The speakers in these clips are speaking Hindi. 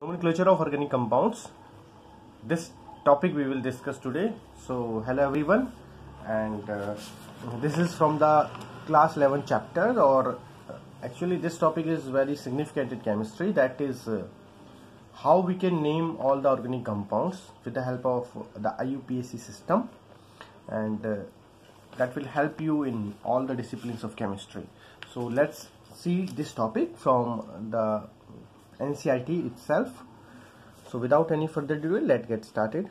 Nomenclature of organic compounds. This topic we will discuss today. So hello everyone, and this is from the class 11 chapter, or actually this topic is very significant in chemistry. That is how we can name all the organic compounds with the help of the IUPAC system, and that will help you in all the disciplines of chemistry. So let's see this topic from the NCERT itself. So without any further ado, let's get started.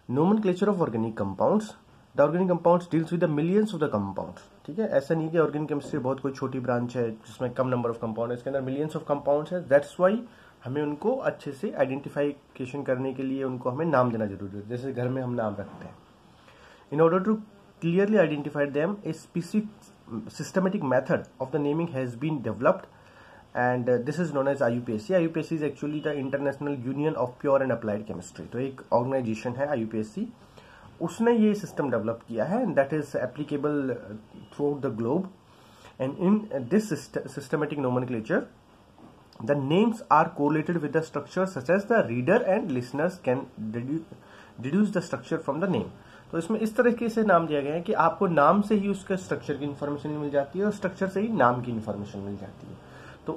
Nomenclature of organic compounds. The organic compounds deals with the millions of the compounds. ठीक है, ऐसा नहीं कि ऑर्गेनिक केमिस्ट्री बहुत कोई छोटी ब्रांच है जिसमें कम नंबर ऑफ कंपाउंड है, इसके अंदर मिलियंस ऑफ कंपाउंड्स है. दैट्स वाई हमें उनको अच्छे से आइडेंटिफिकेशन करने के लिए उनको हमें नाम देना जरूरी है, जैसे घर में हम नाम रखते हैं. In order to clearly identify them, a specific systematic method of the naming has been developed, and this is known as IUPAC. IUPAC is actually the International Union of Pure and Applied Chemistry. तो एक ऑर्गेनाइजेशन है IUPAC, उसने ये सिस्टम डेवलप किया है, and that is applicable throughout the globe. And in this systematic nomenclature, the names are correlated with the structure such as the reader and listeners can deduce the structure from the name. तो इसमें इस तरीके से नाम दिया गया है कि आपको नाम से ही उसके स्ट्रक्चर की इंफॉर्मेशन मिल जाती है और स्ट्रक्चर से ही नाम की इंफॉर्मेशन मिल जाती है. तो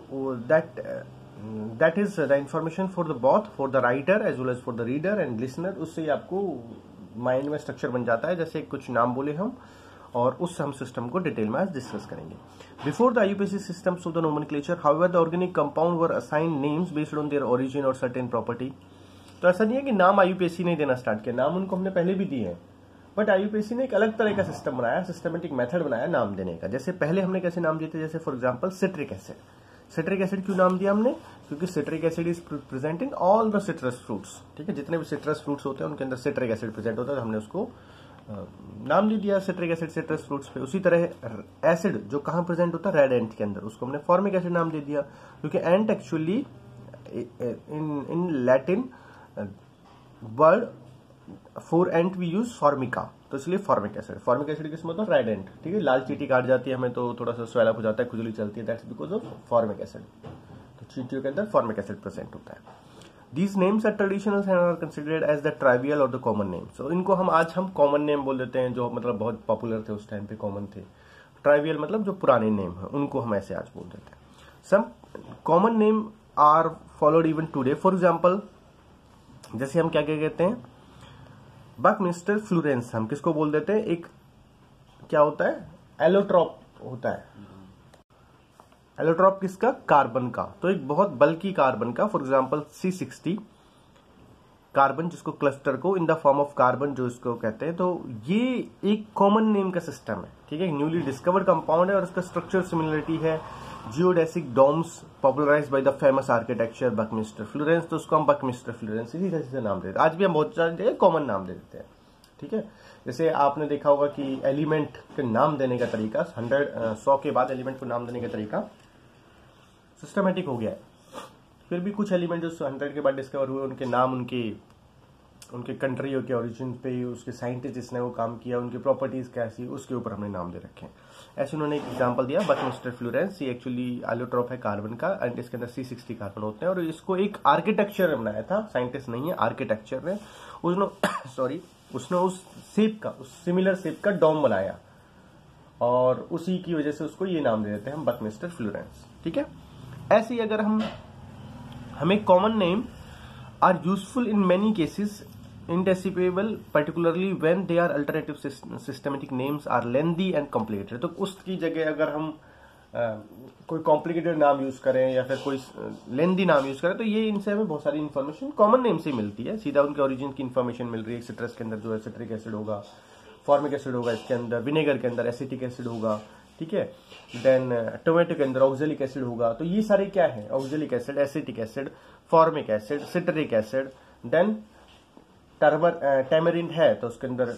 that is the information for the both, for the writer as well as for the reader and listener. उससे ही आपको माइंड में स्ट्रक्चर बन जाता है, जैसे कुछ नाम बोले हम, और उससे हम सिस्टम को डिटेल में आज डिस्कस करेंगे. Before the IUPAC systems of the nomenclature, however the organic compound were assigned names based on there origin और सर्टेन प्रॉपर्टी. तो ऐसा नहीं है कि नाम आईयूपीएसी ने देना स्टार्ट किया, नाम उनको हमने पहले भी दिए हैं, बट आईयूपीएसी ने एक अलग तरह का सिस्टम बनाया, सिस्टमेटिक मेथड बनाया नाम देने का. जैसे पहले हमने कैसे नाम दिए थे, जैसे for example citric acid. Citric acid क्यों नाम दिया हमने? क्योंकि citric acid is present in all the citrus fruits. ठीक है, जितने भी सिट्रस फ्रूट्स होते हैं उनके अंदर सिट्रिक एसिड प्रेजेंट होता है, तो हमने उसको नाम दे दिया सिट्रिक एसिड सिट्रस फ्रूट्स पे. उसी तरह एसिड जो कहाँ प्रेजेंट होता है, रेड एंट के अंदर, उसको हमने फॉर्मिक एसिड नाम दे दिया, क्योंकि ant actually in Latin word for ant we use formica, तो इसलिए फॉर्मिक एसिड. फॉर्मिक एसिड किस मतलब रेड एंट. ठीक है, लाल चींटी काट जाती है हमें तो थोड़ा सा स्वेलअप हो जाता है, खुजली चलती है, that's because of formic acid. तो चींटियों के अंदर फॉर्मिक एसिड प्रेजेंट होता है. These names are traditional and are considered as the trivial or the common name. So इनको आज हम कॉमन नेम बोल देते हैं, जो मतलब बहुत पॉपुलर थे उस टाइम पे, कॉमन थे. ट्राइवियल मतलब जो पुराने नेम है उनको हम ऐसे आज बोल देते हैं. Some common name are followed even today. For example, जैसे हम क्या कहते हैं, बकमिस्टर फ्लोरेंस हम किसको बोल देते हैं, एक क्या होता है, एलोट्रॉप होता है. एलोट्रॉप किसका? कार्बन का. तो एक बहुत बल्कि कार्बन का, फॉर एग्जांपल C60 कार्बन, जिसको क्लस्टर को in the form of carbon जो इसको कहते हैं. तो ये एक कॉमन नेम का सिस्टम है. ठीक है, न्यूली डिस्कवर्ड कंपाउंड है और उसका स्ट्रक्चर सिमिलरिटी है geodesic domes popularized by the famous architecture Buckminster Florence. तो उसको हम बकमिस्टर फ्लोरेंस इसी तरह से नाम देते हैं. आज भी हम बहुत सारे कॉमन नाम दे देते हैं. ठीक है, जैसे आपने देखा होगा कि एलिमेंट के नाम देने का तरीका 100 के बाद एलिमेंट को नाम देने का तरीका सिस्टमेटिक हो गया है. फिर भी कुछ एलिमेंट जो 100 के बाद डिस्कवर हुए, उनके नाम उनके कंट्री के ओरिजिन पे, उसके साइंटिस्ट जिसने वो काम किया, उनकी प्रॉपर्टीज कैसी, उसके ऊपर हमने नाम दे रखे हैं. ऐसे उन्होंने एक एग्जांपल दिया, बकमिस्टर फ्लोरेंस. ये एक्चुअली एलोट्रॉप है कार्बन का, एंड इसके अंदर C60 कार्बन होते हैं, और इसको एक आर्किटेक्चर ने बनाया था, साइंटिस्ट नहीं है, आर्किटेक्चर ने. उसने उस शेप का, उस सिमिलर शेप का डोम बनाया, और उसी की वजह से उसको ये नाम दे देते हैं हम, बकमिस्टर फ्लोरेंस. ठीक है, ऐसे ही अगर हमें common name are useful in many cases, indecipherable particularly when they are alternative systematic names are lengthy and complicated. तो उसकी जगह अगर हम कोई कॉम्प्लिकेटेड नाम यूज करें या फिर कोई लेंदी नाम यूज करें, तो ये इनसे हमें बहुत सारी इन्फॉर्मेशन कॉमन नेम से मिलती है, सीधा उनके ओरिजिन की इन्फॉर्मेशन मिल रही है. सिट्रस के अंदर जो है सिट्रिक एसिड होगा, फॉर्मिक एसिड होगा, इसके अंदर विनेगर के अंदर एसिटिक एसिड होगा. ठीक है, देन टोमेटो के अंदर ऑक्जेलिक एसिड होगा. तो ये सारे क्या है, oxalic acid, acetic acid, formic acid, citric acid. Then tamarind है तो उसके अंदर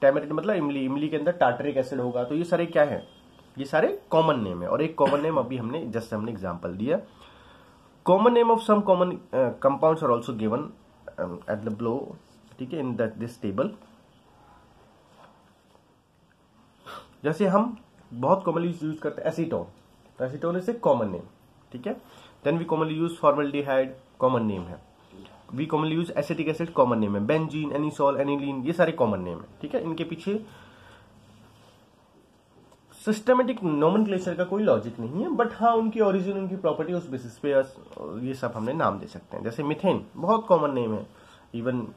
टैमरिंड मतलब इमली के अंदर टार्टरिक एसिड होगा. तो ये सारे क्या है, ये सारे कॉमन नेम है. और एक कॉमन नेम अभी हमने एग्जांपल दिया. Common name of some common compounds are also given at the below. ठीक है, इन दिस टेबल. जैसे हम बहुत कॉमनली यूज करते हैं एसीटोन. तो acetone is a common name. ठीक है, then we commonly use formaldehyde, common name है। We commonly use acetic acid, common name है। बेंजीन, एनिसोल, एनिलीन, ये सारे कॉमन नेम है, ठीक है। इनके पीछे सिस्टमेटिक नोमेनक्लेचर का कोई लॉजिक नहीं है, बट हाँ उनकी ओरिजिन, उनकी प्रॉपर्टी, उस बेसिस पे ये सब हमने नाम दे सकते हैं। जैसे मिथेन बहुत कॉमन नेम है, इवन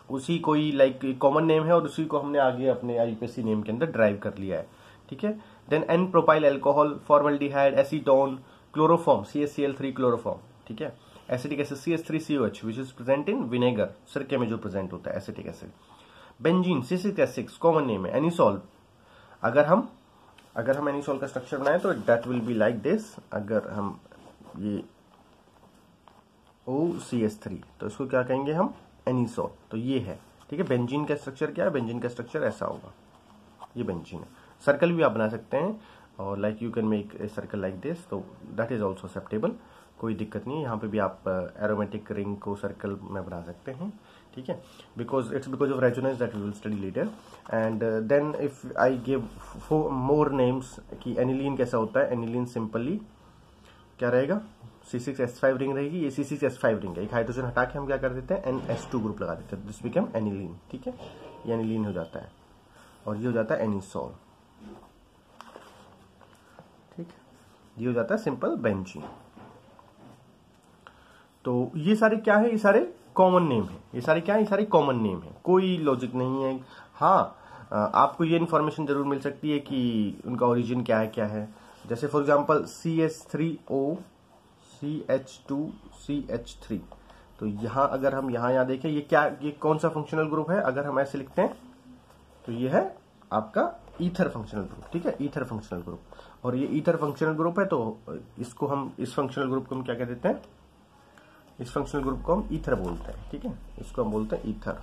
उसी कोई लाइक कॉमन नेम है और उसी को हमने आगे अपने आईयूपीएसी नेम के अंदर ड्राइव कर लिया है, ठीक है। Then n propyl alcohol, formaldehyde, acetone, chloroform, CaCl3 chloroform, ठीक है। Acetic acid CH3COH which is present in vinegar, सिरके में जो प्रेजेंट होता है acetic acid. Benzene C6H6 common name है। एनिसोल, अगर हम एनिसोल का स्ट्रक्चर बनाए तो that will be like this. अगर हम ये OCH3 तो इसको क्या कहेंगे हम, एनिसोल, तो ये है, ठीक है। बेंजीन का स्ट्रक्चर क्या है, बेंजीन का स्ट्रक्चर ऐसा होगा, ये बेंजीन है। सर्कल भी आप बना सकते हैं और like you can make a circle like this, तो दैट इज ऑल्सो एक्सेप्टेबल, कोई दिक्कत नहीं है। यहाँ पे भी आप एरोमेटिक रिंग को सर्कल में बना सकते हैं, ठीक है, because of resonance that we will study later. And then if I give more names कि एनिलीन कैसा होता है, एनिलीन सिंपली क्या रहेगा, C6H5 रिंग रहेगी, ये C6H5 रिंग है, एक हाइड्रोजन हटा के हम क्या कर देते हैं NH2 ग्रुप लगा देते हैं, दिस बिकम एनिलीन, ठीक है, ये एनिलीन हो जाता है और ये हो जाता है एनिसोल, ठीक, ये हो जाता है सिंपल बेंजीन। तो ये सारे क्या है, ये सारे कॉमन नेम है, ये सारे क्या है, ये सारे कॉमन नेम है, कोई लॉजिक नहीं है। हाँ आपको ये इन्फॉर्मेशन जरूर मिल सकती है कि उनका ओरिजिन क्या है। जैसे फॉर एग्जांपल CH3O CH2CH3, तो यहाँ अगर हम यहाँ देखें ये कौन सा फंक्शनल ग्रुप है, अगर हम ऐसे लिखते हैं तो ये है आपका ईथर फंक्शनल ग्रुप, ठीक है, ईथर फंक्शनल ग्रुप। और ये ईथर फंक्शनल ग्रुप है तो इसको हम, इस फंक्शनल ग्रुप को हम क्या कह देते हैं, इस फंक्शनल ग्रुप को हम ईथर बोलते हैं, ठीक है, इसको हम बोलते हैं ईथर,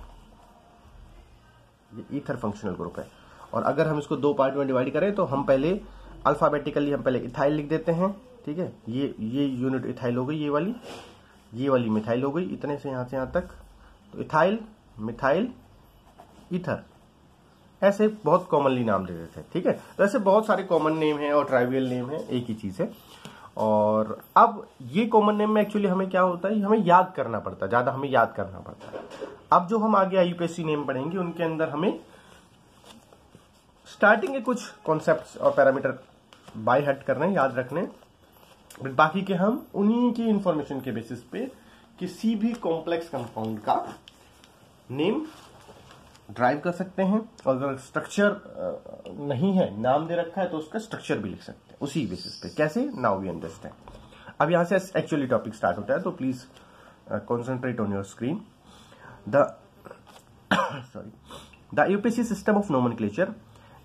ये ईथर फंक्शनल ग्रुप है। और अगर हम इसको दो पार्ट में डिवाइड करें तो हम पहले अल्फाबेटिकली हम पहले इथाइल लिख देते हैं, ठीक है, ये यूनिट इथाइल हो गई, ये वाली मिथाइल हो गई, इतने से यहां तक, तो इथाइल, मिथाइल, ईथर, ऐसे बहुत कॉमनली नाम दे देते हैं, ठीक है। तो ऐसे बहुत सारे कॉमन नेम है और ट्राइवियल नेम है, एक ही चीज है। और अब ये कॉमन नेम में एक्चुअली हमें क्या होता है, हमें याद करना पड़ता है, ज्यादा हमें याद करना पड़ता है। अब जो हम आगे आईयूपीएसी नेम पढ़ेंगे उनके अंदर हमें स्टार्टिंग के कुछ कॉन्सेप्ट्स और पैरामीटर बाय हार्ट करने, याद रखने, बट बाकी के हम उन्हीं की इंफॉर्मेशन के बेसिस पे किसी भी कॉम्प्लेक्स कंपाउंड का नेम ड्राइव कर सकते हैं। और अगर स्ट्रक्चर नहीं है, नाम दे रखा है, तो उसका स्ट्रक्चर भी लिख सकते हैं उसी बेसिस पे। कैसे, नाउ वी अंडरस्टैंड। अब यहां से एक्चुअली टॉपिक स्टार्ट होता है, तो please concentrate on your screen. The IUPAC system of nomenclature,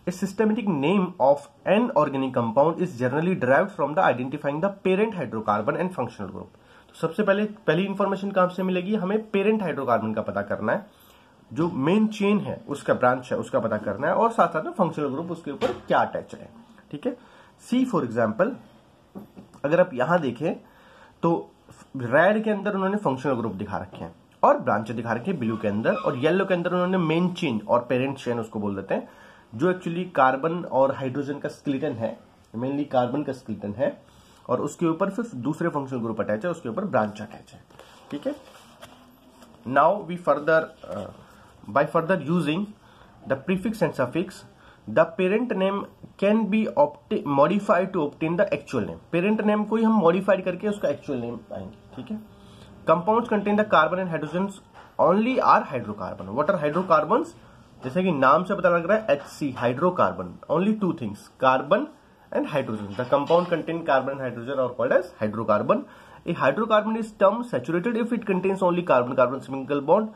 a systematic name of an organic compound is generally derived from the identifying the parent hydrocarbon and functional group। तो सबसे पहली इंफॉर्मेशन कहां से मिलेगी, हमें पेरेंट हाइड्रोकार्बन का पता करना है, जो मेन चेन है उसका ब्रांच है उसका पता करना है, और साथ साथ में फंक्शनल ग्रुप उसके ऊपर क्या अटैच है, ठीक है। सी फॉर एग्जाम्पल अगर आप यहां देखें तो रेड के अंदर उन्होंने फंक्शनल ग्रुप दिखा रखे हैं और ब्रांचें दिखा रखी है ब्लू के अंदर, और येलो के अंदर उन्होंने मेन चेन और पेरेंट चेन उसको बोल देते हैं, जो एक्चुअली कार्बन और हाइड्रोजन का स्केलेटन है, मेनली कार्बन का स्केलेटन है, और उसके ऊपर फिर दूसरे फंक्शनल ग्रुप अटैच है, उसके ऊपर ब्रांच अटैच है, ठीक है। Now we by further using the prefix and suffix, the parent name can be modified to obtain the actual name। parent name को ही हम modified करके उसका actual name पाएंगे, ठीक है। compounds contain the carbon and hydrogens only are hydrocarbon। what are hydrocarbons? जैसे कि नाम से पता लग रहा है HC, hydrocarbon, only two things, carbon and hydrogen। the compound contain carbon and hydrogen are called as hydrocarbon। a hydrocarbon is termed saturated if it contains only carbon single bond,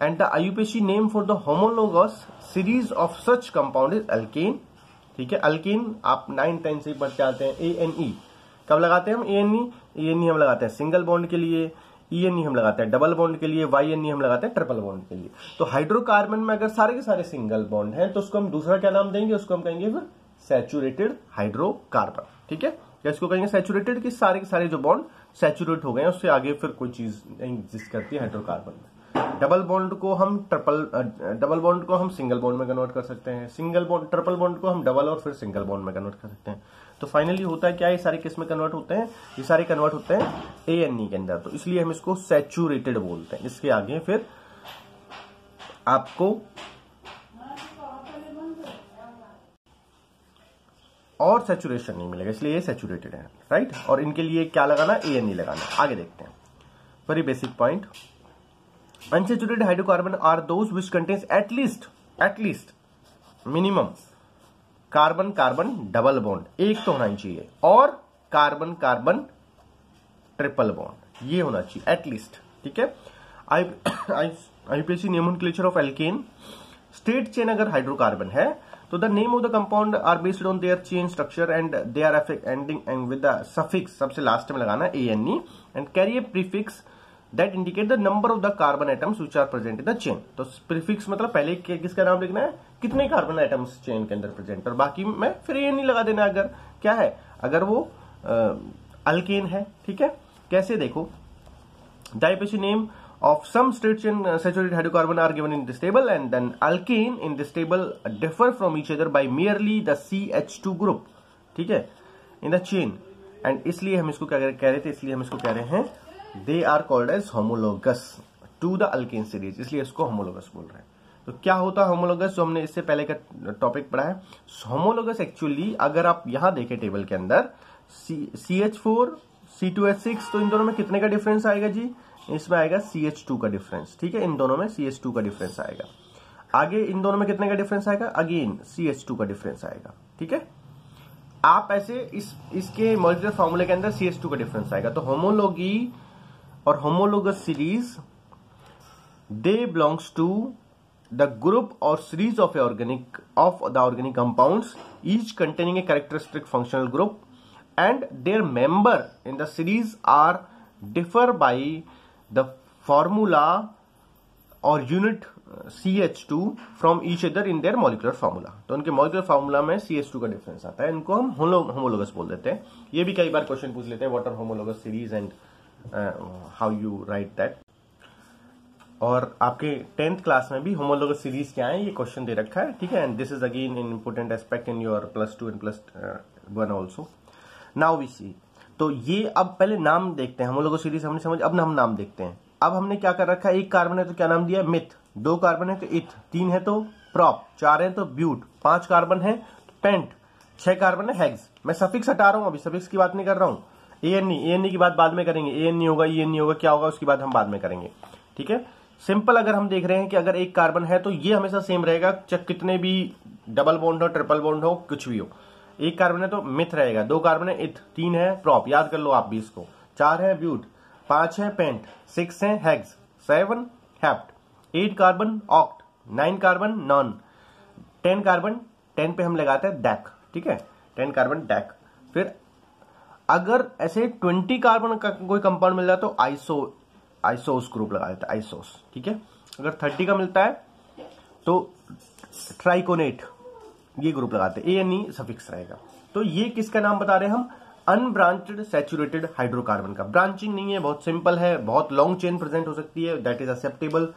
and the IUPAC name for the homologous series of such compound is alkane, ठीक है। अल्केन आप 9-10 से पढ़ते आते हैं। ANE कब लगाते हैं हम, ANE हम लगाते हैं सिंगल बॉन्ड के लिए, ENE हम लगाते हैं डबल बॉन्ड के लिए, YNE हम लगाते हैं ट्रिपल बॉन्ड के लिए। तो हाइड्रोकार्बन में अगर सारे के सारे सिंगल बॉन्ड हैं तो उसको हम दूसरा क्या नाम देंगे, उसको हम कहेंगे फिर सैचुरेटेड हाइड्रोकार्बन, ठीक है। क्या इसको कहेंगे सैचुरेटेड, कि सारे के सारे जो बॉन्ड सैचुरेट हो गए हैं, उससे आगे फिर कोई चीज नहीं एग्जिस्ट करती है हाइड्रोकार्बन में। डबल बॉन्ड को हम सिंगल बॉन्ड में कन्वर्ट कर सकते हैं, ट्रिपल बॉन्ड को हम डबल और फिर सिंगल बॉन्ड में कन्वर्ट कर सकते हैं। तो फाइनली होता है क्या, ये सारे किस में कन्वर्ट होते हैं, ये सारे कन्वर्ट होते हैं ANE के अंदर। तो इसलिए हम इसको सैचुरेटेड बोलते हैं। इसके आगे फिर आपको और सैचुरेशन नहीं मिलेगा, इसलिए ये सैचुरेटेड है, राइट। और इनके लिए क्या लगाना, ANE लगाना। आगे देखते हैं, very basic point. Unsaturated hydrocarbon are those which contains at least minimum carbon carbon double bond, एक तो होना ही चाहिए, और कार्बन कार्बन ट्रिपल बॉन्ड, ये होना चाहिए एटलीस्ट, ठीक है। IUPAC nomenclature of alkane, straight chain अगर हाइड्रोकार्बन है तो the name of the compound are based on their chain structure and they are ending with the suffix, सबसे लास्ट में लगाना ANE, and carry a prefix that indicate the number of the carbon atoms which are present in the chain. तो प्रीफिक्स मतलब पहले किसका नाम लिखना है, कितने कार्बन एटम्स चेन के अंदर प्रेजेंट, और बाकी में फिर ANE लगा देना अगर क्या है, अगर वो अल्केन है, ठीक है। कैसे देखो, the IUPAC name of some straight chain saturated hydrocarbon are given in this table, and then alkane in this table differ from each other by merely the CH2 group, ठीक है, in the chain, and इसलिए हम इसको क्या कह रहे थे, इसलिए हम इसको कह रहे हैं they are called as homologous to the alkane series, इसलिए इसको homologous बोल रहे हैं। तो क्या होता है homologous, जो हमने इससे पहले का टॉपिक पढ़ा है। homologous एक्चुअली अगर आप यहां देखें टेबल के अंदर CH4 C2H6, तो इन दोनों में कितने का डिफरेंस आएगा जी, इसमें आएगा CH2 का डिफरेंस, ठीक है, इन दोनों में CH2 का डिफरेंस आएगा। आगे इन दोनों में कितने का डिफरेंस आएगा, अगेन CH2 का डिफरेंस आएगा, ठीक है। आप ऐसे इसके मॉलिक्यूलर फार्मूले के अंदर CH2 का डिफरेंस आएगा। तो होमोलॉगी और homologous series they belongs to the group और series of the organic compounds each containing a characteristic functional group and their member in the series are differ by the formula or unit CH2 from each other in their molecular formula। तो उनके molecular formula में CH2 का डिफरेंस आता है, इनको हम homologous बोल देते हैं। ये भी कई बार क्वेश्चन पूछ लेते हैं, what are homologous series and how you write that। और आपके 10th क्लास में भी homologous series क्या है ये क्वेश्चन दे रखा है, ठीक है। And this is again an important aspect in your +2 and +1 also। Now we see, तो ये अब पहले नाम देखते हैं, हम लोगों को सीरीज हमने समझ, अब हम नाम देखते हैं। अब हमने क्या कर रखा है, एक कार्बन है तो क्या नाम दिया, मिथ, 2 कार्बन है तो इथ, 3 है तो प्रॉप, 4 है तो ब्यूट, 5 कार्बन है तो पेंट, 6 कार्बन है हेक्स। मैं सफिक्स हटा रहा हूं, अभी सफिक्स की बात नहीं कर रहा हूं। ANE की बात बाद में करेंगे, ANE होगा, ENE होगा, क्या होगा उसकी बात हम बाद में करेंगे, ठीक है। सिंपल अगर हम देख रहे हैं कि अगर एक कार्बन है तो ये हमेशा सेम रहेगा, चाहे कितने भी डबल बॉन्ड हो, ट्रिपल बॉन्ड हो, कुछ भी हो। एक कार्बन है तो मिथ रहेगा, 2 कार्बन है इथ, 3 है प्रॉप, याद कर लो आप भी इसको, 4 है ब्यूट, 5 है पेंट, 6 है hex, 7 hept, 8 carbon oct, 9 carbon non, 10 carbon, 10 पे हम लगाते हैं डैक, ठीक है, 10 कार्बन डैक। फिर अगर ऐसे 20 कार्बन का कोई कंपाउंड मिल जाए तो आइसोस ग्रुप लगा देते हैं, आइसोस, ठीक है। अगर 30 का मिलता है तो ट्राइकोनेट, ये ग्रुप लगाते हैं, ANE सफिक्स रहेगा। तो ये किसका नाम बता रहे हैं हम, अनब्रांचेड सैचुरेटेड हाइड्रोकार्बन का। ब्रांचिंग नहीं है, बहुत सिंपल है, बहुत लॉन्ग चेन प्रेजेंट हो सकती है, that is acceptable.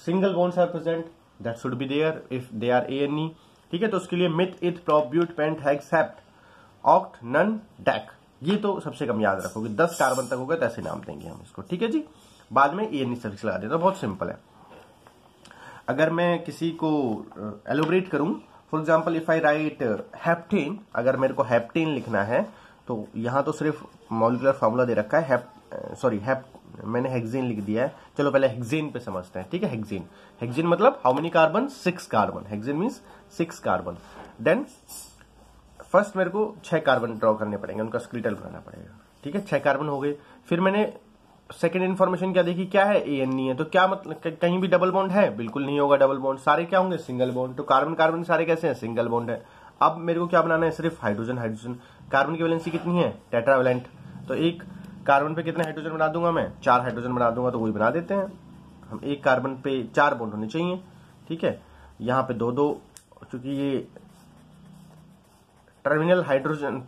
Single bonds are present, that should be there if they are ANE, ठीक है। तो उसके लिए meth, eth, prop, but, pent, hex, hept, oct, non, dec, ये तो सबसे कम याद रखोगे। 10 कार्बन तक होगा तो ऐसे नाम देंगे हम इसको, ठीक है जी। बाद में ANE सफिक्स लगा देते, तो बहुत सिंपल है। अगर मैं किसी को एलोबरेट करूं, for example if I right heptane, अगर मेरे को हेप्टेन लिखना है तो यहां तो सिर्फ मॉलिक्यूलर फार्मूला दे रखा है, मैंने हेक्सेन लिख दिया है। चलो पहले हेक्सेन पे समझते हैं, ठीक है। हेक्सेन मतलब how many carbon, 6 carbon, hexane means 6 carbon. Then first मेरे को 6 कार्बन ड्रॉ करने पड़ेंगे, उनका स्केलेटल बनाना पड़ेगा, ठीक है। 6 कार्बन हो गए। फिर मैंने सेकेंड इन्फॉर्मेशन क्या देखी, क्या है, ANE है, तो क्या मतलब कहीं भी डबल बॉन्ड है, बिल्कुल नहीं होगा डबल बॉन्ड, सारे क्या होंगे, सिंगल बॉन्ड। तो कार्बन कार्बन सारे कैसे हैं, सिंगल बॉन्ड है। अब मेरे को क्या बनाना है, सिर्फ हाइड्रोजन। कार्बन की वैलेंसी कितनी है, टेट्रावैलेंट, तो एक कार्बन पे कितने हाइड्रोजन बना दूंगा मैं, 4 हाइड्रोजन बना दूंगा, तो वही बना देते हैं हम। एक कार्बन पे 4 बॉन्ड होने चाहिए, ठीक है। यहाँ पे 2-2, क्योंकि ये टर्मिनल हाइड्रोजन,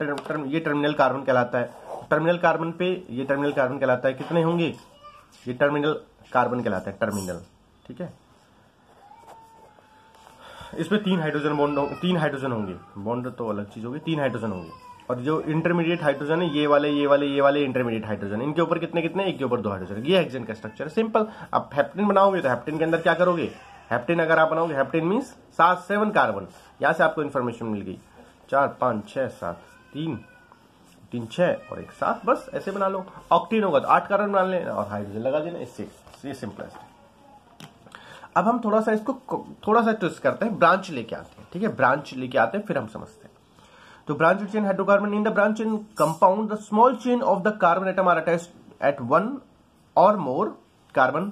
ये टर्मिनल कार्बन कहलाता है। टर्मिनल कार्बन पे ये टर्मिनल कार्बन कहलाता है, कितने होंगे, ये टर्मिनल कार्बन कहलाता है, टर्मिनल, ठीक है। इसमें 3 हाइड्रोजन बॉन्ड, 3 हाइड्रोजन होंगे, बॉन्ड तो अलग चीज होगी, 3 हाइड्रोजन होंगे, और जो इंटरमीडिएट हाइड्रोजन है ये वाले ये वाले ये वाले इंटरमीडिएट हाइड्रोजन, इनके ऊपर कितने कितने, एक के ऊपर 2 हाइड्रोजन। ये हेक्सेन का स्ट्रक्चर है, सिंपल। अब हेप्टेन बनाओगे तो हेप्टेन के अंदर क्या करोगे, हेप्टेन अगर आप बनाओगे, हेप्टेन मीन्स 7 कार्बन, यहां से आपको इन्फॉर्मेशन मिल गई, 4 5 6 7 3 3 6 और 1 7, बस ऐसे बना लो। ऑक्टेन होगा तो 8 कार्बन बना लेना और हाइड्रोजन लगा देना, इससे ये सिंपल है। अब हम थोड़ा सा इसको थोड़ा सा ट्विस्ट करते हैं, ब्रांच लेके आते हैं, ठीक है, ब्रांच लेके आते हैं, फिर हम समझते हैं। तो branch chain hydrocarbon, in the branch chain compound the small chain of the carbon atom are attached at 1 or more carbon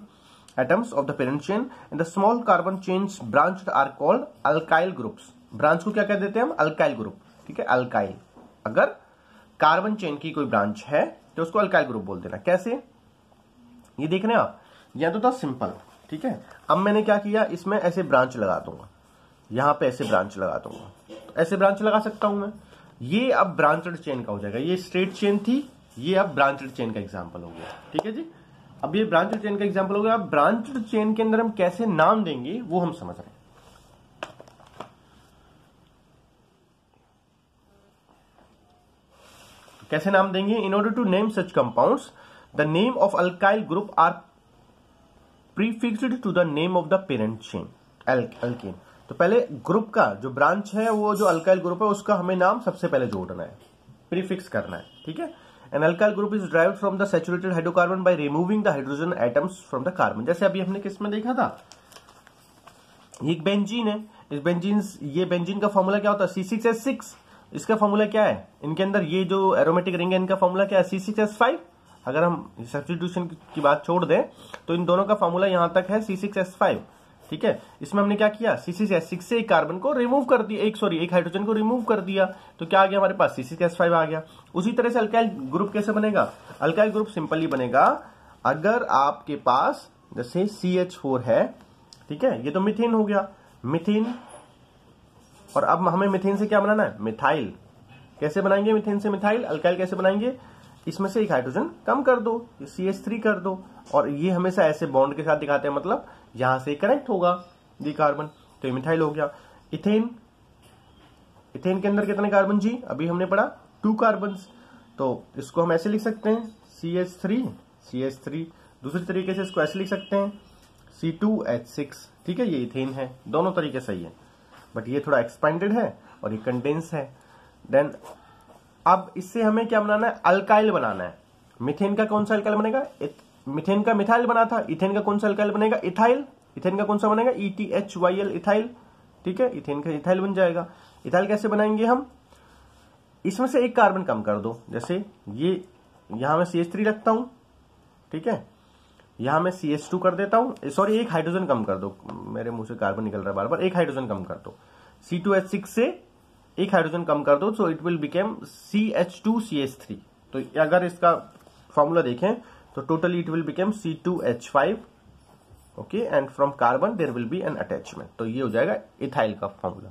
atoms of the parent chain, and the small carbon chains branched are called alkyl groups. Branch को क्या कह देते हैं हम, अल्काइल ग्रुप, ठीक है, अल्काइल। अगर कार्बन चेन की कोई ब्रांच है तो उसको अल्काइल ग्रुप बोल देना। कैसे, ये देख रहे हैं आप, यह तो था सिंपल, ठीक है। अब मैंने क्या किया, इसमें ऐसे ब्रांच लगा दूंगा, यहां पे ऐसे ब्रांच लगा दूंगा, तो ऐसे ब्रांच लगा सकता हूं मैं, ये अब ब्रांचड चेन का हो जाएगा। ये स्ट्रेट चेन थी, ये अब ब्रांचड चेन का एग्जांपल हो गया, ठीक है जी। अब ये ब्रांचड चेन का एग्जांपल हो गया। अब ब्रांचड चेन के अंदर हम कैसे नाम देंगे वो हम समझ रहे हैं। तो कैसे नाम देंगे, in order to name such compounds the name of alkyl group are prefixed to the name of the parent chain, alkane. तो पहले ग्रुप का जो ब्रांच है, वो जो अल्काइल ग्रुप है, उसका हमें नाम सबसे पहले जोड़ना है, प्रीफिक्स करना है, ठीक है। An alkyl group is derived from the saturated hydrocarbon by removing the hydrogen atoms from the carbon. जैसे अभी हमने किस में देखा था, ये एक बेंजीन है, इस बेंजीन, ये बेंजीन का फॉर्मूला क्या होता है, C6H6। इसका फॉर्मूला क्या है, इनके अंदर ये जो एरोमेटिक रिंग है, इनका फॉर्मूला क्या है, C6H5। अगर हम सब्स्टिट्यूशन की बात छोड़ दें तो इन दोनों का फॉर्मूला यहां तक है C6H5, ठीक है। इसमें हमने क्या किया, C6H6 से एक कार्बन को रिमूव कर दिया, एक हाइड्रोजन को रिमूव कर दिया, तो क्या आ गया हमारे पास, C6H5 आ गया। उसी तरह से अल्काइल ग्रुप कैसे बनेगा, अल्काइल ग्रुप सिंपली बनेगा, अगर आपके पास जैसे CH4 है, ठीक है, ये तो मीथेन हो गया, मीथेन, और अब हमें मीथेन से क्या बनाना है, मिथाइल। कैसे बनाएंगे मीथेन से मिथाइल, अल्काइल कैसे बनाएंगे, इसमें से एक हाइड्रोजन कम कर दो, CH3 कर दो, और ये हमेशा ऐसे बॉन्ड के साथ दिखाते हैं, मतलब यहां से कनेक्ट होगा दी कार्बन, तो ये मिथाइल हो गया। इथेन, इथेन के अंदर कितने कार्बन जी, अभी हमने पढ़ा 2 कार्बन, तो इसको हम ऐसे लिख सकते हैं CH3। दूसरी तरीके से इसको ऐसे लिख सकते हैं C2H6, ठीक है, ये इथेन है, दोनों तरीके सही है, बट ये थोड़ा एक्सपेंडेड है और ये कंडेंस है। देन अब इससे हमें क्या बनाना है, अल्काइल बनाना है। मीथेन का कौन सा अल्काइल बनेगा, मीथेन का मिथाइल बना था, इथेन का कौन सा अल्काइल बनेगा, इथाइल। इथेन का कौन सा बनेगा, ETHYL, इथाइल, ठीक है, इथेन का इथाइल बन जाएगा। इथाइल कैसे बनाएंगे हम, इसमें से एक कार्बन कम कर दो, जैसे ये यहां मैं CH3 रखता हूं, ठीक है, यहां मैं CH2 कर देता हूं, सॉरी एक हाइड्रोजन कम कर दो, मेरे मुंह से कार्बन निकल रहा है बार बार, एक हाइड्रोजन कम कर दो, C2H6 से एक हाइड्रोजन कम कर दो, so it will became CH2CH3। तो अगर इसका फॉर्मूला देखें तो totally it will become C2H5, okay, and from carbon there will be an attachment, तो ये हो जाएगा इथाइल का फॉर्मूला,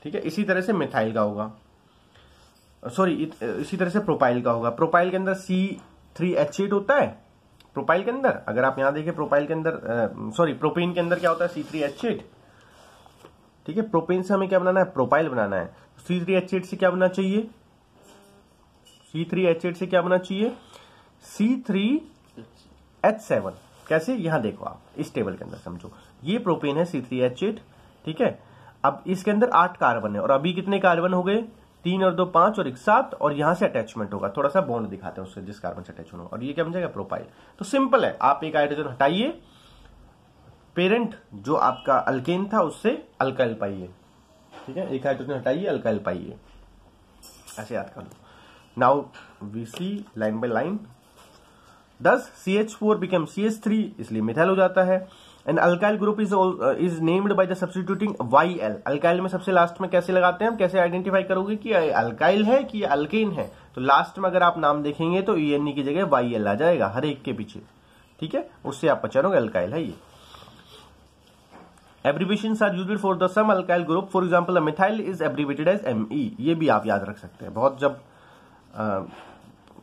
ठीक है। इसी तरह से मिथाइल का होगा, सॉरी इसी तरह से प्रोपाइल का होगा। प्रोपाइल के अंदर C3H8 होता है, प्रोपाइल के अंदर अगर आप यहां देखें, प्रोपाइल के अंदर सॉरी प्रोपेन के अंदर क्या होता है, C3H8, ठीक है। प्रोपेन से हमें क्या बनाना है, प्रोपाइल बनाना है। C3H8 से क्या बनना चाहिए, C3H8 से क्या बनना चाहिए, C3H7। कैसे, यहां देखो आप इस टेबल के अंदर समझो, ये प्रोपेन है C3H8, ठीक है। अब इसके अंदर 8 कार्बन है, और अभी कितने कार्बन हो गए, 3 और 2 5 और 1 7, और यहां से अटैचमेंट होगा, थोड़ा सा बॉन्ड दिखाते हैं उससे जिस कार्बन से अटैच होना, और ये क्या बन जाएगा, प्रोपाइल। तो सिंपल है, आप एक हाइड्रोजन हटाइए, पेरेंट जो आपका अल्केन था उससे अल्काइल पाइए, ठीक है, एक हाइड्रोजन हटाइए, अल्काइल पाइए, ऐसे याद कर लो। Now we see line by line, Thus CH4 became CH3, इसलिए मिथाइल हो जाता है। And alkyl group is named by the substituting YL। Alkyl में सबसे लास्ट में कैसे लगाते हैं हम, कैसे आइडेंटिफाई करोगे कि अल्काइल है कि अल्केन है, तो लास्ट में अगर आप नाम देखेंगे तो ENE की जगह YL आ जाएगा हर एक के पीछे, ठीक है, उससे आप पहचानोगे अल्काइल है ये। Abbreviations are used for the some alkyl group. For example, a methyl is abbreviated as ME. ये भी आप याद रख सकते हैं, बहुत जब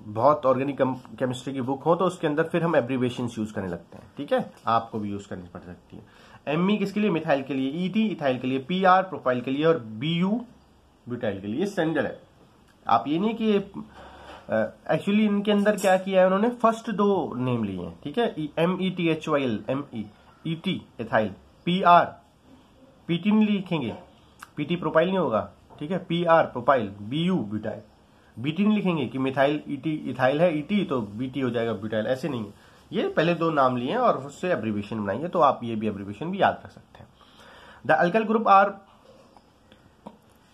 बहुत ऑर्गेनिक केमिस्ट्री की बुक हो तो उसके अंदर फिर हम एब्रीवेशन यूज करने लगते हैं, ठीक है, आपको भी यूज करनी पड़ सकती है। एमई किसके लिए, मिथाइल के लिए, ईटी इथाइल के लिए, पीआर प्रोपाइल के लिए, और बीयू ब्यूटाइल के लिए। स्टैंडर्ड है, आप ये नहीं कि एक्चुअली इनके अंदर क्या किया है उन्होंने, फर्स्ट दो नेम लिए हैं, ठीक है, METHYL ME, ET ethyl, PR PT नहीं लिखेंगे, PT प्रोपाइल नहीं होगा, ठीक है, PR propyl, BU butyl, BT नहीं लिखेंगे कि मिथाइल ET इथाइल है, ET तो BT हो जाएगा ब्यूटाइल, ऐसे नहीं है। ये पहले दो नाम लिए हैं और उससे एब्रीवेशन बनाई है, तो आप ये भी एब्रीवेशन भी याद रख सकते हैं। द अल्काइल ग्रुप आर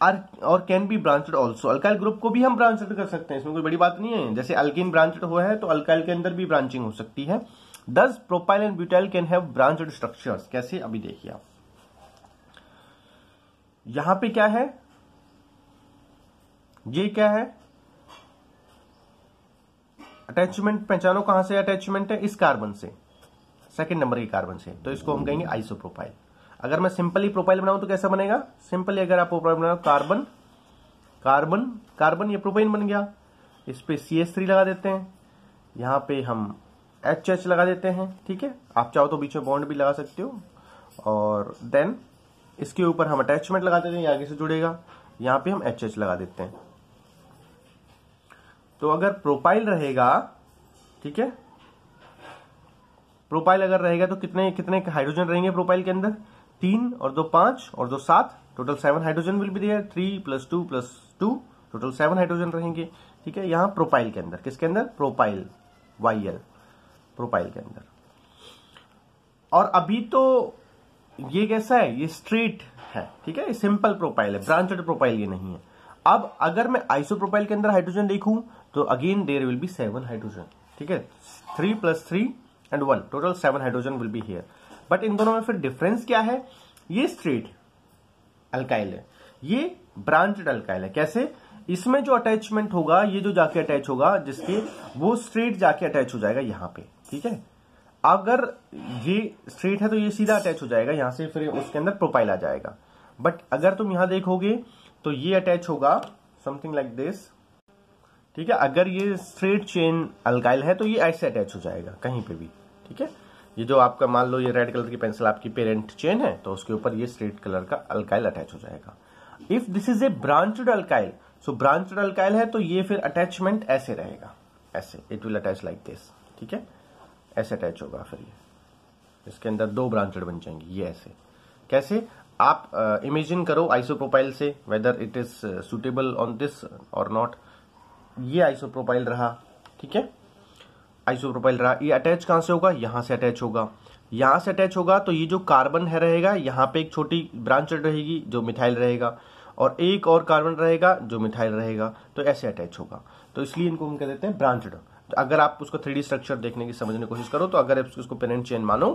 और can be branched also, alkyl group को भी हम ब्रांचड कर सकते हैं, इसमें कोई बड़ी बात नहीं है। जैसे अल्कीन ब्रांचड हुआ है तो अल्काइल के अंदर भी ब्रांचिंग हो सकती है। दस propyl and butyl can have branched structures, कैसे, अभी देखिए आप यहां पे क्या है, ये क्या है, अटैचमेंट पहचानो, कहां से अटैचमेंट है, इस कार्बन से, सेकंड नंबर के कार्बन से, तो इसको हम कहेंगे आइसोप्रोपाइल। अगर मैं सिंपली प्रोपाइल बनाऊं तो कैसा बनेगा, सिंपली अगर आप प्रोपाइल बनाओ, कार्बन कार्बन कार्बन, ये प्रोपाइन बन गया, इस पे CH3 लगा देते हैं, यहां पे हम HH लगा देते हैं, ठीक है, आप चाहो तो बीच में बॉन्ड भी लगा सकते हो, और देन इसके ऊपर हम अटैचमेंट लगा देते हैं, ये आगे से जुड़ेगा, यहां पे हम HH लगा देते हैं। तो अगर प्रोपाइल रहेगा, ठीक है, प्रोपाइल अगर रहेगा तो कितने कितने हाइड्रोजन रहेंगे प्रोपाइल के अंदर, 3 और 2 5 और 2 7, total 7 hydrogen will be there, 3 + 2 + 2, total 7 hydrogen रहेंगे, ठीक है, यहां प्रोपाइल के अंदर, किसके अंदर, प्रोपाइल, YL प्रोपाइल के अंदर। और अभी तो ये कैसा है, ये स्ट्रेट है, ठीक है, ये सिंपल प्रोपाइल है, ब्रांचड प्रोपाइल ये नहीं है। अब अगर मैं आइसोप्रोपाइल के अंदर हाइड्रोजन देखूं तो again there will be 7 hydrogen, ठीक है, 3 + 3 and 1, total 7 hydrogen will be here. But इन दोनों में फिर डिफरेंस क्या है, ये स्ट्रेट अल्काइल है, ये ब्रांचड अल्काइल है। कैसे, इसमें जो अटैचमेंट होगा, ये जो जाके अटैच होगा जिसके, वो स्ट्रेट जाके अटैच हो जाएगा यहां पे, ठीक है। अगर ये स्ट्रेट है तो ये सीधा अटैच हो जाएगा यहां से, फिर उसके अंदर प्रोपाइल आ जाएगा। बट अगर तुम यहां देखोगे तो ये अटैच होगा समथिंग लाइक दिस, ठीक है। अगर ये स्ट्रेट चेन अल्काइल है तो ये ऐसे अटैच हो जाएगा कहीं पे भी, ठीक है। ये जो आपका मान लो ये रेड कलर की पेंसिल आपकी पेरेंट चेन है तो उसके ऊपर ये स्ट्रेट कलर का अल्काइल अटैच हो जाएगा। If this is a branched alkyl, so branched alkyl है तो ये फिर अटैचमेंट ऐसे रहेगा, ऐसे, it will attach like this, ठीक है, ऐसे अटैच होगा। फिर ये इसके अंदर 2 ब्रांचड बन जाएंगे, ये ऐसे। कैसे, आप इमेजिन करो आइसोप्रोपाइल से, whether it is suitable on this और नॉट। ये आइसोप्रोपाइल रहा, ठीक है, आइसोप्रोपाइल रहा, ये अटैच कहां से होगा, यहां से अटैच होगा, यहां से अटैच होगा तो ये जो कार्बन है रहेगा, यहां पे एक छोटी ब्रांचड रहेगी जो मिथाइल रहेगा, और एक और कार्बन रहेगा जो मिथाइल रहेगा, तो ऐसे अटैच होगा। तो इसलिए इनको हम कह देते हैं ब्रांचड। तो अगर आप उसको 3D स्ट्रक्चर देखने की समझने की कोशिश करो तो अगर आप उसको पेरेंट चेन मानो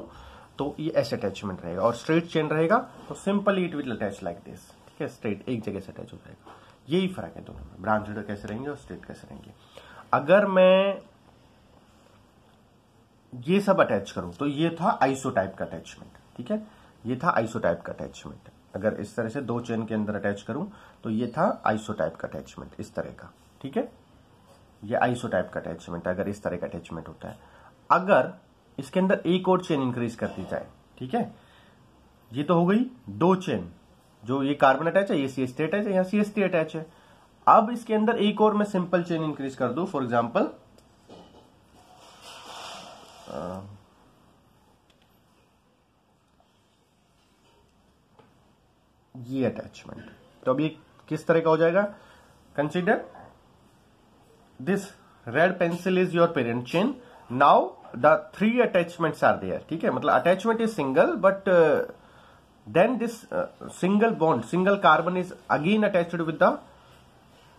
तो ये ऐसे अटैचमेंट रहेगा, और स्ट्रेट चेन रहेगा तो simply it will attach like this, ठीक है, स्ट्रेट एक जगह से अटैच हो जाएगा। यही फर्क है दोनों में, ब्रांचड कैसे रहेंगे और स्ट्रेट कैसे रहेंगे। अगर मैं ये सब अटैच करूं तो ये था आइसोटाइप का अटैचमेंट, ठीक है, ये था आइसोटाइप का अटैचमेंट। अगर इस तरह से 2 चेन के अंदर अटैच करूं तो ये था आइसोटाइप का अटैचमेंट, इस तरह का, ठीक है, ये आइसोटाइप का अटैचमेंट अगर इस तरह का अटैचमेंट होता है। अगर इसके अंदर एक और चेन इंक्रीज कर दी जाए, ठीक है, ये तो हो गई 2 चेन, जो ये कार्बन अटैच है, ये CH3 अटैच है, यहाँ CH3 अटैच है। अब इसके अंदर एक और मैं सिंपल चेन इंक्रीज कर दूं, फॉर एग्जाम्पल ये अटैचमेंट, तो अब ये किस तरह का हो जाएगा, consider this red pencil is your parent chain, now the 3 attachments are there, ठीक है, मतलब attachment is single but then this single bond, single carbon is again attached with the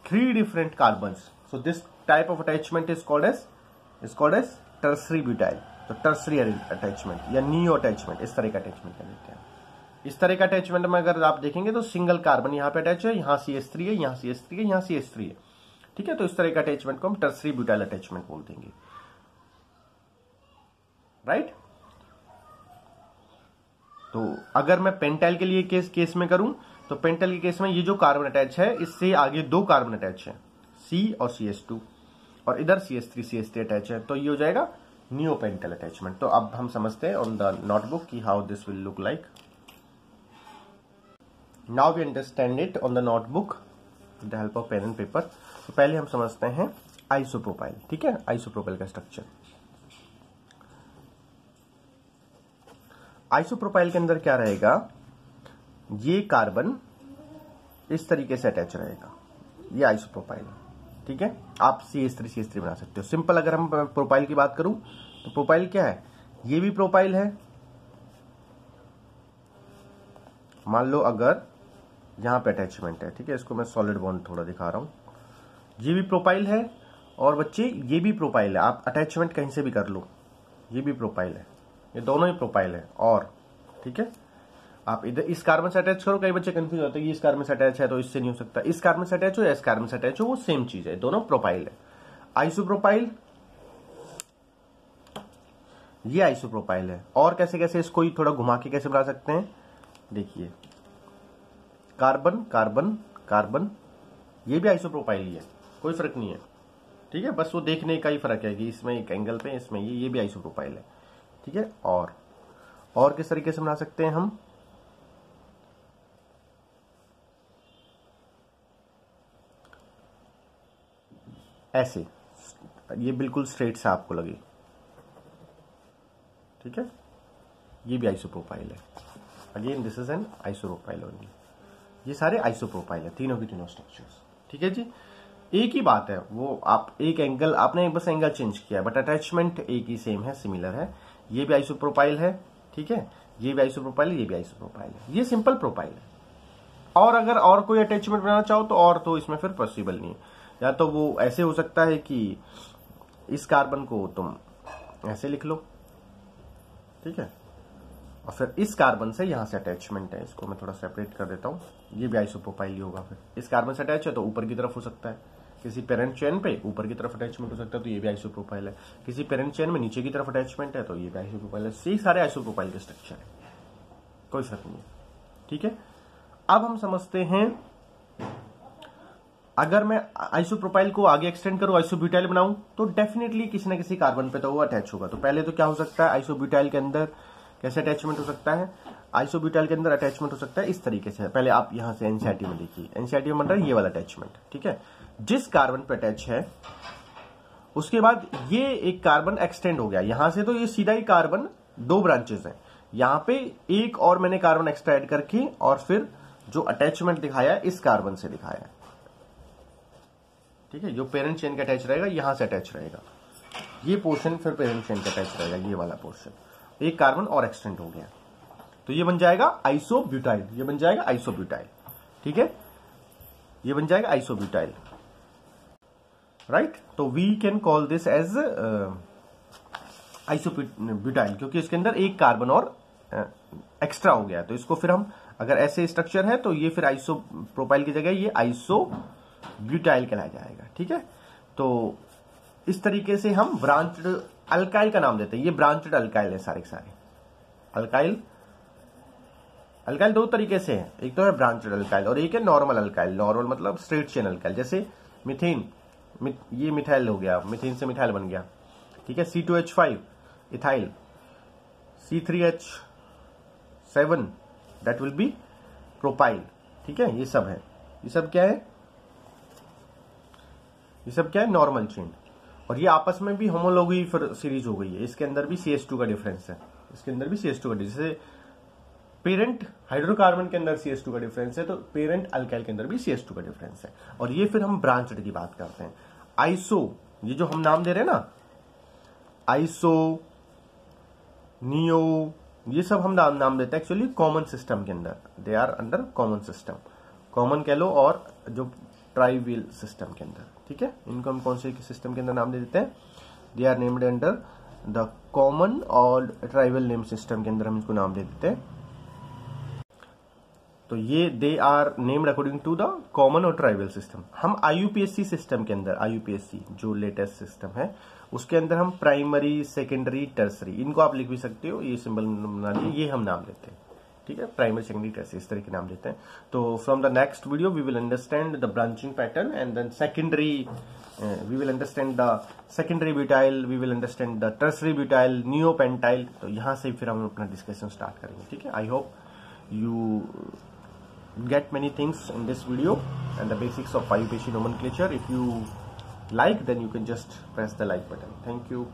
3 different carbons, so this type of attachment is called as tertiary butyl. तो टर्सरी अटैचमेंट या नियो अटैचमेंट, इस तरह का अटैचमेंट कर देते हैं। इस तरह का अटैचमेंट में अगर आप देखेंगे तो सिंगल कार्बन यहां पे अटैच है, यहां CH3 है, यहां CH3 है, यहां CH3 है, ठीक है, तो इस तरह का अटैचमेंट को हम टर्सरी ब्यूटाइल अटैचमेंट बोल देंगे, राइट। तो अगर मैं पेंटाइल के लिए केस में करूं तो पेंटाइल के केस में ये जो कार्बन अटैच है इससे आगे 2 कार्बन अटैच है, C और CH2, और इधर CH3 अटैच है, तो ये हो जाएगा नियोपेंटल अटैचमेंट। तो अब हम समझते हैं ऑन द नोटबुक कि how this will look like. Now we understand it on the notebook with the help of pen and paper. तो पहले हम समझते हैं आइसोप्रोपाइल, ठीक है, आइसोप्रोपाइल का स्ट्रक्चर। आइसोप्रोपाइल के अंदर क्या रहेगा, ये कार्बन इस तरीके से अटैच रहेगा, ये आइसोप्रोपाइल, ठीक है। आप CH3 बना सकते हो सिंपल। अगर हम प्रोपाइल की बात करूं तो प्रोपाइल क्या है, ये भी प्रोपाइल है। मान लो अगर यहां पे अटैचमेंट है, ठीक है, इसको मैं सॉलिड बॉन्ड थोड़ा दिखा रहा हूं, ये भी प्रोपाइल है और बच्चे ये भी प्रोपाइल है। आप अटैचमेंट कहीं से भी कर लो, ये भी प्रोपाइल है, ये दोनों ही प्रोपाइल है। और ठीक है, आप इधर इस कार्बन से अटैच करो, कई बच्चे कंफ्यूज होते हैं कि इस कार्बन से अटैच है तो इससे नहीं हो सकता। इस कार्बन से अटैच हो या इस कार्बन से अटैच हो, वो सेम चीज है, दोनों प्रोपाइल है। आइसोप्रोपाइल, ये आइसोप्रोपाइल है। और कैसे कैसे इसको ही थोड़ा घुमा के कैसे बना सकते हैं, देखिए, कार्बन कार्बन कार्बन, ये भी आइसोप्रोपाइल ही है, कोई फर्क नहीं है, ठीक है। बस वो देखने का ही फर्क है कि इसमें एक एंगल पे, इसमें ये भी आइसोप्रोपाइल है, ठीक है। और किस तरीके से बना सकते हैं हम, ऐसे, ये बिल्कुल स्ट्रेट से आपको लगे, ठीक है, ये भी आइसोप्रोपाइल है। Again this is an isopropyl only. ये सारे आइसोप्रोपाइल है, तीनों के तीनों स्ट्रक्चर्स, ठीक है जी। एक ही बात है, वो आप एक एंगल, आपने बस एंगल चेंज किया है, बट अटैचमेंट एक ही सेम है, सिमिलर है। ये भी आइसोप्रोपाइल है, ठीक है, ये भी आइसोप्रोपाइल है, ये भी आइसोप्रोपाइल है, ये सिंपल प्रोपाइल है। और अगर और कोई अटैचमेंट बनाना चाहो तो और तो इसमें फिर पॉसिबल नहीं है। या तो वो ऐसे हो सकता है कि इस कार्बन को तुम ऐसे लिख लो, ठीक है, और फिर इस कार्बन से यहां से अटैचमेंट है, इसको मैं थोड़ा सेपरेट कर देता हूं, ये भी आइसोप्रोपाइल ही होगा। फिर इस कार्बन से अटैच है तो ऊपर की तरफ हो सकता है, किसी पेरेंट चेन पे ऊपर की तरफ अटैचमेंट हो सकता है, तो ये भी आइसोप्रोपाइल है। किसी पेरेंट चेन में नीचे की तरफ अटैचमेंट है तो ये भी आइसोप्रोपाइल है। ये सारे आइसोप्रोपाइल के स्ट्रक्चर है, कोई फर्क नहीं है, ठीक है। अब हम समझते हैं, अगर मैं आइसोप्रोपाइल को आगे एक्सटेंड करूं, आइसोब्यूटाइल बनाऊं, तो डेफिनेटली किसी ना किसी कार्बन पे तो वो अटैच होगा। तो पहले तो क्या हो सकता है, आइसोब्यूटाइल के अंदर कैसे अटैचमेंट हो सकता है, आइसोब्यूटाइल के अंदर अटैचमेंट हो सकता है इस तरीके से। पहले आप यहां से एनसीईआरटी में देखिए, एनसीईआरटी में बन रहा है ये वाला अटैचमेंट, ठीक है। जिस कार्बन पे अटैच है उसके बाद ये एक कार्बन एक्सटेंड हो गया यहां से, तो ये सीधा ही कार्बन, दो ब्रांचेस हैं, यहां पे एक और मैंने कार्बन एक्स्ट्रा ऐड करके और फिर जो अटैचमेंट दिखाया इस कार्बन से दिखाया, ठीक है। जो पेरेंट चेन का अटैच रहेगा यहां से अटैच रहेगा, ये पोर्शन फिर पेरेंट चेन का अटैच रहेगा, ये वाला पोर्शन, एक कार्बन और एक्सटेंड हो गया, तो ये बन जाएगा आइसोब्यूटाइल, ये बन जाएगा आइसोब्यूटाइल, ठीक है, ये बन जाएगा आइसोब्यूटाइल, राइट। तो we can call this as isobutyl, क्योंकि इसके अंदर एक कार्बन और एक्स्ट्रा हो गया। तो इसको फिर हम, अगर ऐसे स्ट्रक्चर है तो ये फिर आइसोप्रोपाइल की जगह ये आइसोब्यूटाइल कहलाया जाएगा, ठीक है। तो इस तरीके से हम ब्रांच्ड अल्काइल का नाम देते हैं, ये ब्रांच्ड अल्काइल है सारे के सारे। अल्काइल दो तरीके से है, एक तो है ब्रांच्ड अल्काइल और एक है नॉर्मल अल्काइल। नॉर्मल मतलब स्ट्रेट चेन अल्काइल, जैसे मीथेन, ये मिथाइल हो गया, मीथेन से मिथाइल बन गया, ठीक है। C2H5 ethyl, C3H7 that will B propyl, ठीक है। ये सब है, ये सब क्या है, ये सब क्या है, नॉर्मल चेन। और ये आपस में भी होमोलॉगी फिर सीरीज हो गई है, इसके अंदर भी CH2 का डिफरेंस है, इसके अंदर भी CH2 का, जैसे पेरेंट हाइड्रोकार्बन के अंदर CH2 का डिफरेंस है, तो पेरेंट अल्काइल के अंदर भी CH2 का डिफरेंस है। और ये फिर हम ब्रांच्ड की बात करते हैं। आइसो, ये जो हम नाम दे रहे हैं ना, आइसो, नियो, ये सब हम नाम देते हैं एक्चुअली कॉमन सिस्टम के अंदर, they are under common system, common कह लो, और जो ट्राइविल सिस्टम के अंदर, ठीक है। इनको हम कौन से सिस्टम के अंदर नाम दे देते हैं, they are named under the common और ट्राइबल नेम सिस्टम के अंदर हम इसको नाम दे देते हैं। तो ये they are named according to the common और ट्राइबल सिस्टम। हम IUPAC सिस्टम के अंदर, IUPAC जो लेटेस्ट सिस्टम है उसके अंदर हम प्राइमरी, सेकेंडरी, टर्सरी, इनको आप लिख भी सकते हो, ये सिंबल बना लिए, ये हम नाम देते हैं, ठीक है, प्राइमरी सेकेंडरी टर्शियरी इस तरह के नाम देते हैं। तो from the next video we will understand the branching pattern and then secondary we will understand the secondary butyl, we will understand the tertiary butyl, neopentyl। तो यहाँ से फिर हम अपना डिस्कशन स्टार्ट करेंगे, ठीक है। I hope you get many things in this video and the basics of 5-PACE nomenclature. If you like, then you can just press the like button. Thank you.